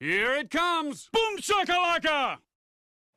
Here it comes! Boom shakalaka!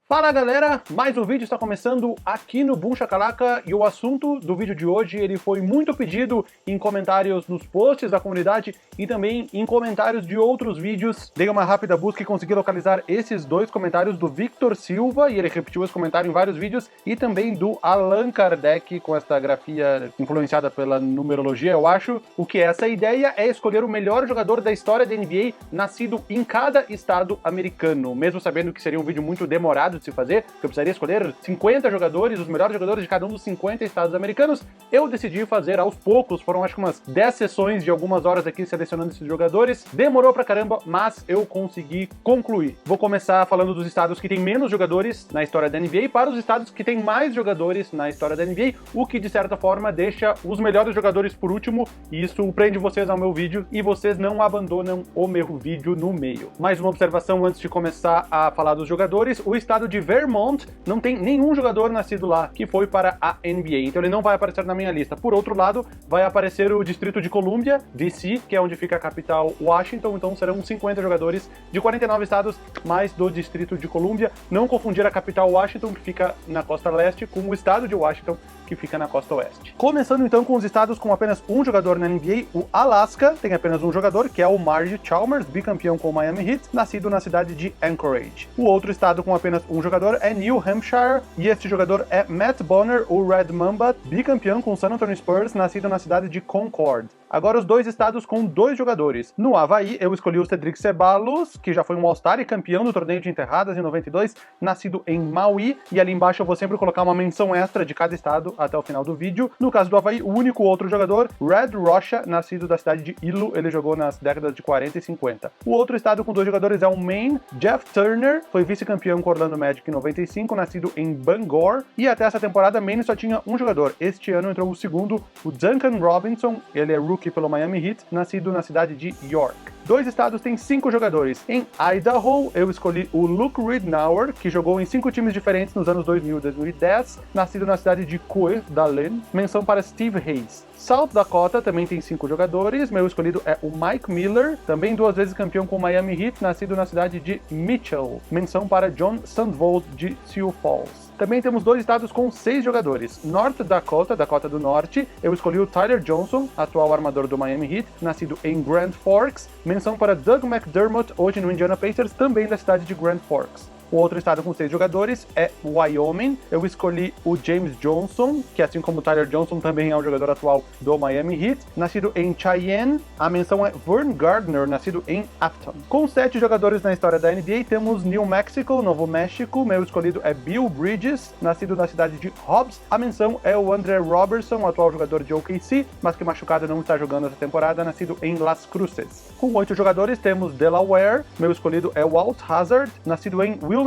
Fala galera, mais um vídeo está começando aqui no Boom Shakalaka e o assunto do vídeo de hoje ele foi muito pedido em comentários nos posts da comunidade e também em comentários de outros vídeos. Dei uma rápida busca e consegui localizar esses dois comentários do Victor Silva, e ele repetiu esse comentário em vários vídeos, e também do Allan Kardec, com essa grafia influenciada pela numerologia, eu acho. O que é essa ideia é escolher o melhor jogador da história da NBA nascido em cada estado americano, mesmo sabendo que seria um vídeo muito demorado de se fazer, que eu precisaria escolher 50 jogadores, os melhores jogadores de cada um dos 50 estados americanos. Eu decidi fazer aos poucos, foram acho que umas 10 sessões de algumas horas aqui selecionando esses jogadores. Demorou pra caramba, mas eu consegui concluir. Vou começar falando dos estados que tem menos jogadores na história da NBA para os estados que tem mais jogadores na história da NBA, o que de certa forma deixa os melhores jogadores por último, e isso prende vocês ao meu vídeo e vocês não abandonam o meu vídeo no meio. Mais uma observação antes de começar a falar dos jogadores: o estado de Vermont não tem nenhum jogador nascido lá que foi para a NBA, então ele não vai aparecer na minha lista. Por outro lado, vai aparecer o Distrito de Colômbia, DC, que é onde fica a capital Washington, então serão 50 jogadores de 49 estados, mais do Distrito de Colômbia. Não confundir a capital Washington, que fica na costa leste, com o estado de Washington, que fica na costa oeste. Começando então com os estados com apenas um jogador na NBA, o Alaska tem apenas um jogador, que é o Margie Chalmers, bicampeão com o Miami Heat, nascido na cidade de Anchorage. O outro estado com apenas um jogador é New Hampshire, e este jogador é Matt Bonner, o Red Mamba, bicampeão com o San Antonio Spurs, nascido na cidade de Concord. Agora os dois estados com dois jogadores. No Havaí, eu escolhi o Cedric Ceballos, que já foi um All-Star e campeão do torneio de enterradas em 92, nascido em Maui, e ali embaixo eu vou sempre colocar uma menção extra de cada estado até o final do vídeo. No caso do Havaí, o único outro jogador, Red Rocha, nascido da cidade de Hilo, ele jogou nas décadas de 40 e 50. O outro estado com dois jogadores é o Maine. Jeff Turner foi vice-campeão com o Orlando Magic em 95, nascido em Bangor, e até essa temporada Maine só tinha um jogador. Este ano entrou o segundo, o Duncan Robinson, ele é rookie pelo Miami Heat, nascido na cidade de York. Dois estados têm 5 jogadores. Em Idaho, eu escolhi o Luke Ridnour, que jogou em 5 times diferentes nos anos 2000 e 2010, nascido na cidade de Coeur d'Alene. Menção para Steve Hayes. South Dakota também tem 5 jogadores. Meu escolhido é o Mike Miller, também 2 vezes campeão com o Miami Heat, nascido na cidade de Mitchell. Menção para John Sandvold de Sioux Falls. Também temos 2 estados com 6 jogadores. North Dakota, Dakota do Norte, eu escolhi o Tyler Johnson, atual armador do Miami Heat, nascido em Grand Forks. Menção para Doug McDermott, hoje no Indiana Pacers, também da cidade de Grand Forks. O outro estado com 6 jogadores é Wyoming. Eu escolhi o James Johnson, que assim como o Tyler Johnson também é um jogador atual do Miami Heat, nascido em Cheyenne. A menção é Vern Gardner, nascido em Afton. Com 7 jogadores na história da NBA, temos New Mexico, Novo México. Meu escolhido é Bill Bridges, nascido na cidade de Hobbs. A menção é o Andre Robertson, atual jogador de OKC, mas que machucado não está jogando essa temporada, nascido em Las Cruces. Com 8 jogadores, temos Delaware. Meu escolhido é Walt Hazzard, nascido em Wilmington.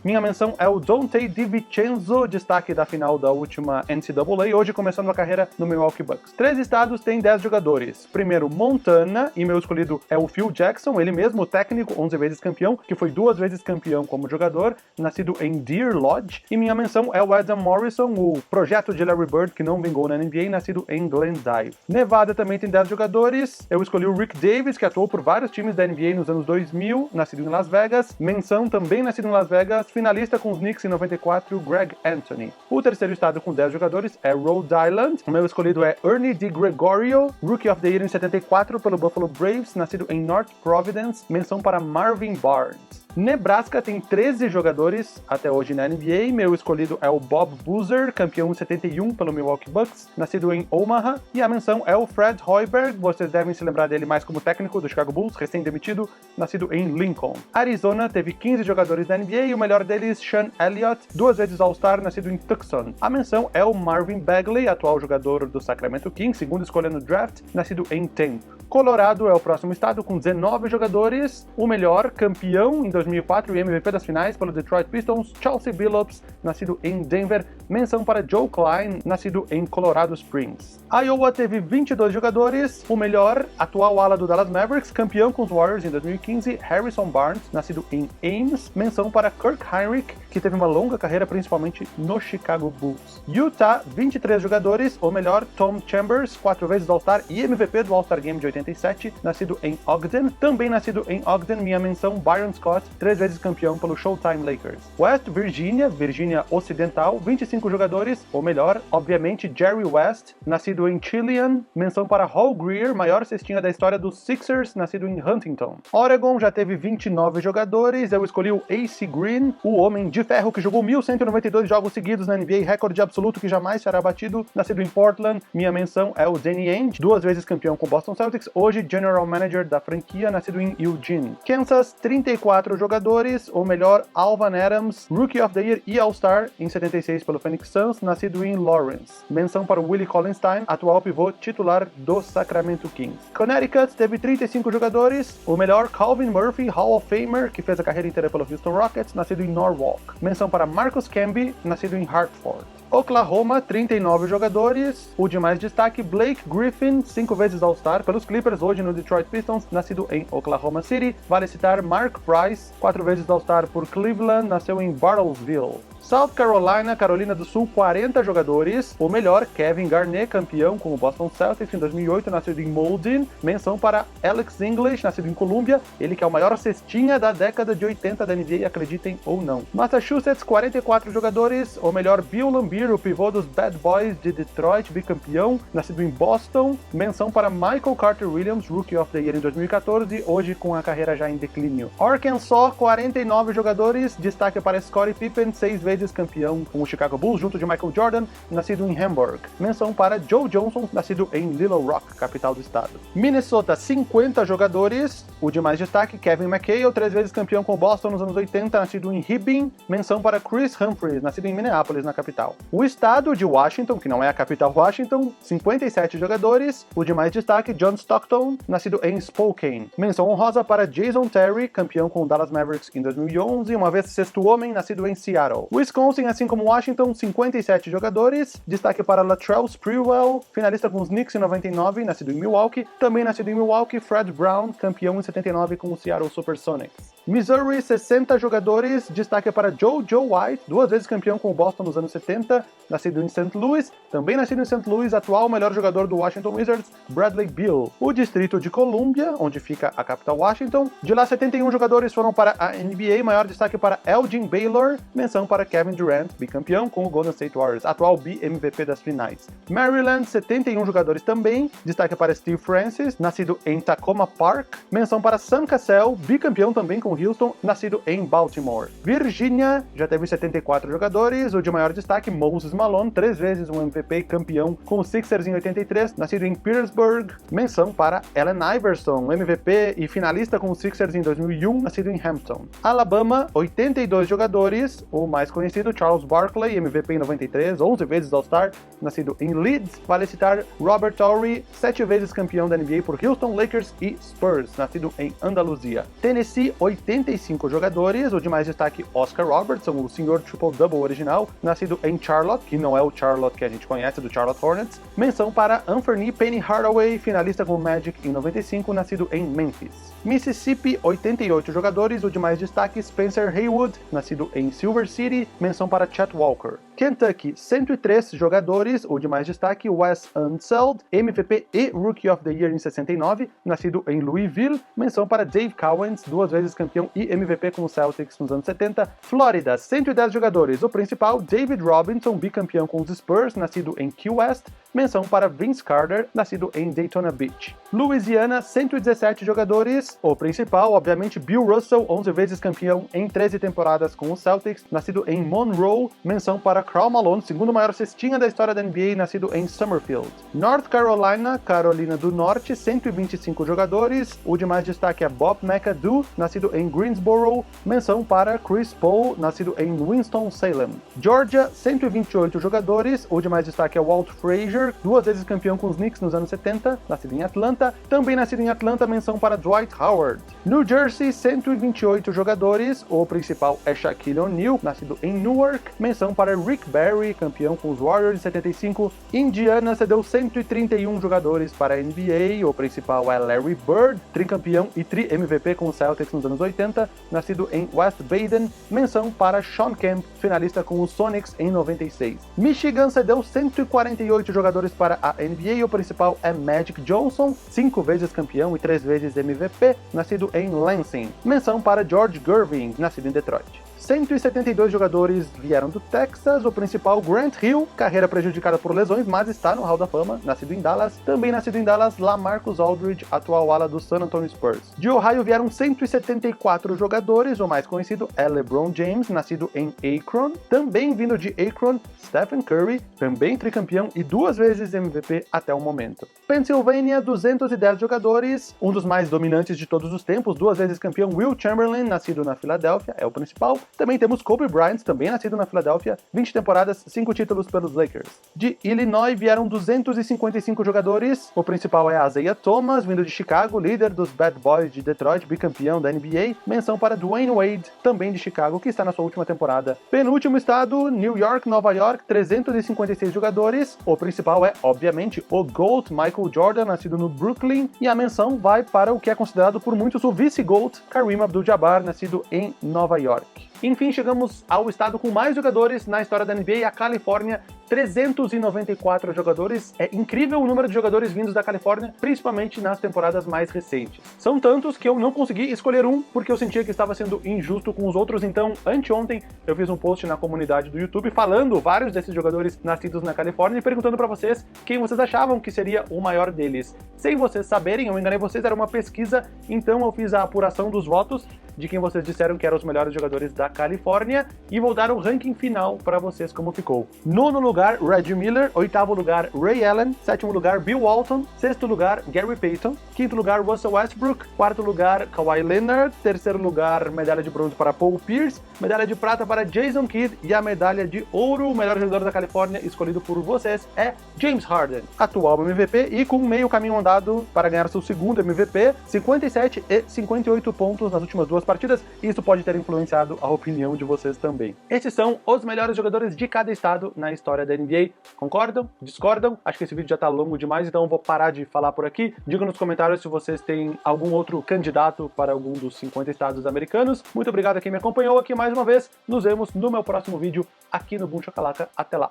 Minha menção é o Donte DiVincenzo, destaque da final da última NCAA, hoje começando a carreira no Milwaukee Bucks. 3 estados têm 10 jogadores. Primeiro, Montana, e meu escolhido é o Phil Jackson, ele mesmo o técnico, 11 vezes campeão, que foi 2 vezes campeão como jogador, nascido em Deer Lodge. E minha menção é o Adam Morrison, o projeto de Larry Bird, que não vingou na NBA, nascido em Glendive. Nevada também tem 10 jogadores. Eu escolhi o Rick Davis, que atuou por vários times da NBA nos anos 2000, nascido em Las Vegas. Menção também nascido em Las Vegas, finalista com os Knicks em 94, Greg Anthony. O terceiro estado com 10 jogadores é Rhode Island. O meu escolhido é Ernie DiGregorio, Rookie of the Year em 74 pelo Buffalo Braves, nascido em North Providence. Menção para Marvin Barnes. Nebraska tem 13 jogadores até hoje na NBA. Meu escolhido é o Bob Boozer, campeão em 71 pelo Milwaukee Bucks, nascido em Omaha. E a menção é o Fred Hoiberg, vocês devem se lembrar dele mais como técnico do Chicago Bulls, recém-demitido, nascido em Lincoln. Arizona teve 15 jogadores da NBA e o melhor deles, Sean Elliott, 2 vezes All-Star, nascido em Tucson. A menção é o Marvin Bagley, atual jogador do Sacramento Kings, segunda escolha no draft, nascido em Tempe. Colorado é o próximo estado com 19 jogadores. O melhor, campeão em 2004 e MVP das finais pelo Detroit Pistons, Chauncey Billups, nascido em Denver. Menção para Joe Klein, nascido em Colorado Springs. Iowa teve 22 jogadores. O melhor, atual ala do Dallas Mavericks, campeão com os Warriors em 2015, Harrison Barnes, nascido em Ames. Menção para Kirk Hinrich, que teve uma longa carreira principalmente no Chicago Bulls. Utah, 23 jogadores. O melhor, Tom Chambers, 4 vezes All-Star e MVP do All-Star Game de 88. 1997, nascido em Ogden. Também nascido em Ogden, minha menção, Byron Scott, 3 vezes campeão pelo Showtime Lakers. West Virginia, Virgínia Ocidental, 25 jogadores, ou melhor, obviamente, Jerry West, nascido em Chilean. Menção para Hal Greer, maior cestinha da história dos Sixers, nascido em Huntington. Oregon já teve 29 jogadores, eu escolhi o AC Green, o homem de ferro que jogou 1.192 jogos seguidos na NBA, recorde absoluto que jamais será batido, nascido em Portland. Minha menção é o Danny Ainge, 2 vezes campeão com Boston Celtics, hoje General Manager da franquia, nascido em Eugene. Kansas, 34 jogadores, ou melhor, Alvan Adams, Rookie of the Year e All-Star em 76 pelo Phoenix Suns, nascido em Lawrence. Menção para o Willie Cauley-Stein, atual pivô titular do Sacramento Kings. Connecticut teve 35 jogadores, o melhor, Calvin Murphy, Hall of Famer, que fez a carreira inteira pelo Houston Rockets, nascido em Norwalk. Menção para Marcus Camby, nascido em Hartford. Oklahoma, 39 jogadores, o de mais destaque, Blake Griffin, 5 vezes All-Star pelos Clippers, hoje no Detroit Pistons, nascido em Oklahoma City. Vale citar Mark Price, 4 vezes All-Star por Cleveland, nasceu em Bartlesville. South Carolina, Carolina do Sul, 40 jogadores. O melhor, Kevin Garnett, campeão com o Boston Celtics em 2008, nascido em Malden. Menção para Alex English, nascido em Columbia, ele que é o maior cestinha da década de 80 da NBA, acreditem ou não. Massachusetts, 44 jogadores. O melhor, Bill Laimbeer, o pivô dos Bad Boys de Detroit, bicampeão, nascido em Boston. Menção para Michael Carter Williams, Rookie of the Year em 2014, hoje com a carreira já em declínio. Arkansas, 49 jogadores. Destaque para Scottie Pippen, 6 vezes campeão com o Chicago Bulls, junto de Michael Jordan, nascido em Hamburg. Menção para Joe Johnson, nascido em Little Rock, capital do estado. Minnesota, 50 jogadores. O de mais destaque, Kevin McHale, 3 vezes campeão com o Boston nos anos 80, nascido em Hibbing. Menção para Chris Humphries, nascido em Minneapolis, na capital. O estado de Washington, que não é a capital Washington, 57 jogadores. O de mais destaque, John Stockton, nascido em Spokane. Menção honrosa para Jason Terry, campeão com o Dallas Mavericks em 2011, uma vez sexto homem, nascido em Seattle. Wisconsin, assim como Washington, 57 jogadores. Destaque para Latrell Sprewell, finalista com os Knicks em 99, nascido em Milwaukee. Também nascido em Milwaukee, Fred Brown, campeão em 79 com o Seattle Supersonics. Missouri, 60 jogadores. Destaque para Joe White, 2 vezes campeão com o Boston nos anos 70, nascido em St. Louis. Também nascido em St. Louis, atual melhor jogador do Washington Wizards, Bradley Beal. O Distrito de Columbia, onde fica a capital Washington. De lá, 71 jogadores foram para a NBA, maior destaque para Elgin Baylor. Menção para Kevin Durant, bicampeão com o Golden State Warriors, atual MVP das finais. Maryland, 71 jogadores também. Destaque para Steve Francis, nascido em Tacoma Park. Menção para Sam Cassell, bicampeão também com Houston, nascido em Baltimore. Virgínia já teve 74 jogadores. O de maior destaque, Moses Malone, 3 vezes um MVP campeão com os Sixers em 83, nascido em Petersburg. Menção para Allen Iverson, MVP e finalista com os Sixers em 2001, nascido em Hampton. Alabama, 82 jogadores. O mais conhecido, Charles Barkley, MVP em 93, 11 vezes All-Star, nascido em Leeds. Vale citar Robert Torrey, 7 vezes campeão da NBA por Houston, Lakers e Spurs, nascido em Andaluzia. Tennessee, 85 jogadores. O de mais destaque, Oscar Robertson, o senhor triple-double original, nascido em Charlotte, que não é o Charlotte que a gente conhece, do Charlotte Hornets. Menção para Anthony Penny Hardaway, finalista com o Magic em 95, nascido em Memphis. Mississippi, 88 jogadores. O de mais destaque, Spencer Haywood, nascido em Silver City. Menção para Chet Walker. Kentucky, 103 jogadores. O de mais destaque, Wes Unseld, MVP e Rookie of the Year em 69, nascido em Louisville. Menção para Dave Cowens, 2 vezes campeão e MVP com os Celtics nos anos 70. Flórida, 110 jogadores. O principal, David Robinson, bicampeão com os Spurs, nascido em Key West. Menção para Vince Carter, nascido em Daytona Beach. Louisiana, 117 jogadores. O principal, obviamente, Bill Russell, 11 vezes campeão em 13 temporadas com os Celtics, nascido em Monroe. Menção para Karl Malone, segundo maior cestinha da história da NBA, nascido em Summerfield. North Carolina, Carolina do Norte, 125 jogadores. O de mais destaque é Bob McAdoo, nascido em Greensboro. Menção para Chris Paul, nascido em Winston-Salem. Georgia, 128 jogadores. O de mais destaque é Walt Frazier, 2 vezes campeão com os Knicks nos anos 70, nascido em Atlanta. Também nascido em Atlanta, menção para Dwight Howard. New Jersey, 128 jogadores. O principal é Shaquille O'Neal, nascido em Newark. Menção para Rick Barry, campeão com os Warriors em 75. Indiana cedeu 131 jogadores para a NBA. O principal é Larry Bird, tricampeão e tri-MVP com os Celtics nos anos 80, nascido em West Baden. Menção para Shawn Kemp, finalista com os Sonics em 96. Michigan cedeu 148 jogadores jogadores para a NBA, o principal é Magic Johnson, 5 vezes campeão e 3 vezes MVP, nascido em Lansing. Menção para George Gervin, nascido em Detroit. 172 jogadores vieram do Texas, o principal Grant Hill, carreira prejudicada por lesões, mas está no Hall da Fama, nascido em Dallas. Também nascido em Dallas, LaMarcus Aldridge, atual ala do San Antonio Spurs. De Ohio vieram 174 jogadores, o mais conhecido é LeBron James, nascido em Akron. Também vindo de Akron, Stephen Curry, também tricampeão e 2 vezes MVP até o momento. Pennsylvania, 210 jogadores, um dos mais dominantes de todos os tempos, 2 vezes campeão Will Chamberlain, nascido na Filadélfia, é o principal. Também temos Kobe Bryant, também nascido na Filadélfia, 20 temporadas, 5 títulos pelos Lakers. De Illinois vieram 255 jogadores, o principal é Isaiah Thomas, vindo de Chicago, líder dos Bad Boys de Detroit, bicampeão da NBA. Menção para Dwayne Wade, também de Chicago, que está na sua última temporada. Penúltimo estado, New York, Nova York, 356 jogadores, o principal é, obviamente, o GOAT Michael Jordan, nascido no Brooklyn, e a menção vai para o que é considerado por muitos o vice-GOAT, Kareem Abdul-Jabbar, nascido em Nova York. Enfim, chegamos ao estado com mais jogadores na história da NBA, a Califórnia, 394 jogadores. É incrível o número de jogadores vindos da Califórnia, principalmente nas temporadas mais recentes. São tantos que eu não consegui escolher um, porque eu sentia que estava sendo injusto com os outros, então anteontem eu fiz um post na comunidade do YouTube falando vários desses jogadores nascidos na Califórnia e perguntando para vocês quem vocês achavam que seria o maior deles. Sem vocês saberem, eu enganei vocês, era uma pesquisa, então eu fiz a apuração dos votos de quem vocês disseram que eram os melhores jogadores da Califórnia e vou dar o ranking final para vocês como ficou. Nono lugar, Reggie Miller. Oitavo lugar, Ray Allen. Sétimo lugar, Bill Walton. Sexto lugar, Gary Payton. Quinto lugar, Russell Westbrook. Quarto lugar, Kawhi Leonard. Terceiro lugar, medalha de bronze para Paul Pierce. Medalha de prata para Jason Kidd. E a medalha de ouro, o melhor jogador da Califórnia, escolhido por vocês, é James Harden, atual MVP e com meio caminho andado para ganhar seu segundo MVP, 57 e 58 pontos nas últimas 2 partidas, e isso pode ter influenciado a opinião de vocês também. Esses são os melhores jogadores de cada estado na história da NBA. Concordam? Discordam? Acho que esse vídeo já tá longo demais, então eu vou parar de falar por aqui. Digam nos comentários se vocês têm algum outro candidato para algum dos 50 estados americanos. Muito obrigado a quem me acompanhou aqui mais uma vez. Nos vemos no meu próximo vídeo aqui no Boom Shakalaka. Até lá!